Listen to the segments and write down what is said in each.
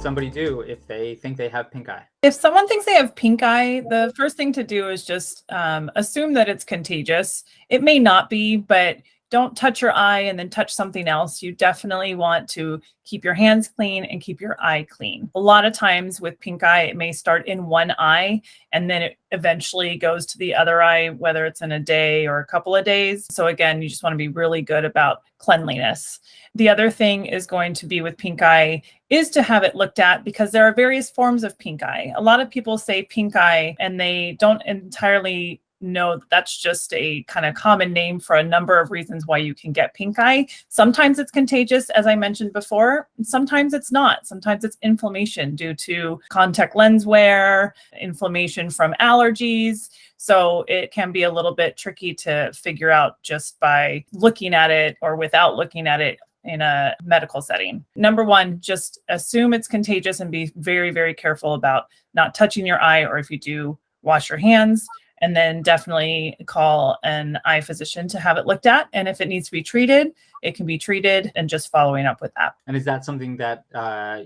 somebody do if they think they have pink eye? If someone thinks they have pink eye, the first thing to do is just assume that it's contagious. It may not be, but don't touch your eye and then touch something else. You definitely want to keep your hands clean and keep your eye clean. A lot of times with pink eye, it may start in one eye and then it eventually goes to the other eye, whether it's in a day or a couple of days. So again, you just want to be really good about cleanliness. The other thing is going to be with pink eye is to have it looked at, because there are various forms of pink eye. A lot of people say pink eye and they don't entirely know that that's just a kind of common name for a number of reasons why you can get pink eye. Sometimes it's contagious, as I mentioned before. Sometimes it's not. Sometimes it's inflammation due to contact lens wear, inflammation from allergies. So it can be a little bit tricky to figure out just by looking at it or without looking at it in a medical setting. Number one, just assume it's contagious and be very, very careful about not touching your eye, or if you do, wash your hands. And then definitely call an eye physician to have it looked at. And if it needs to be treated, it can be treated, and just following up with that. And is that something that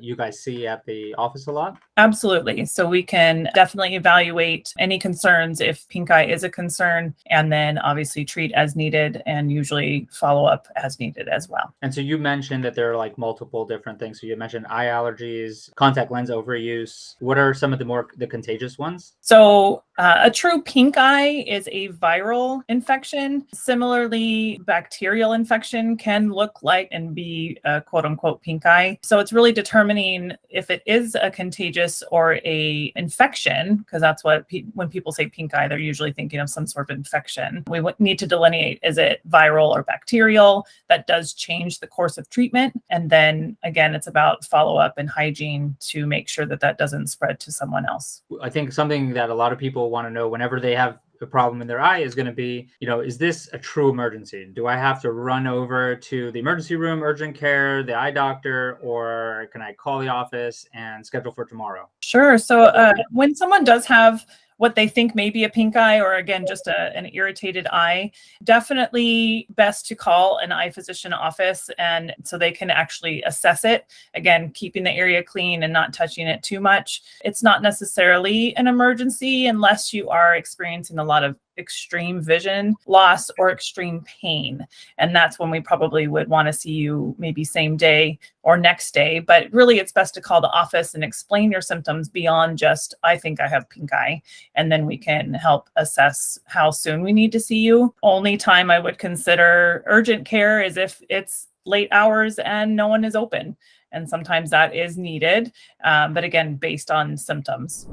you guys see at the office a lot? Absolutely. So we can definitely evaluate any concerns if pink eye is a concern, and then obviously treat as needed and usually follow up as needed as well. And so you mentioned that there are like multiple different things. So you mentioned eye allergies, contact lens overuse. What are some of the contagious ones? So a true pink eye is a viral infection. Similarly, bacterial infection can look like and be a quote unquote pink eye. So it's really determining if it is a contagious or a infection, because that's what when people say pink eye, they're usually thinking of some sort of infection. We need to delineate, is it viral or bacterial? That does change the course of treatment. And then again, it's about follow up and hygiene to make sure that that doesn't spread to someone else. I think something that a lot of people want to know whenever they have a problem in their eye is going to be, is this a true emergency? Do I have to run over to the emergency room, urgent care, the eye doctor, or can I call the office and schedule for tomorrow? Sure. So when someone does have what they think may be a pink eye, or again, just an irritated eye, definitely best to call an eye physician office, and so they can actually assess it. Again, keeping the area clean and not touching it too much. It's not necessarily an emergency unless you are experiencing a lot of extreme vision loss or extreme pain. And that's when we probably would want to see you maybe same day or next day. But really, it's best to call the office and explain your symptoms beyond just, I think I have pink eye. And then we can help assess how soon we need to see you. Only time I would consider urgent care is if it's late hours and no one is open. And sometimes that is needed. But again, based on symptoms.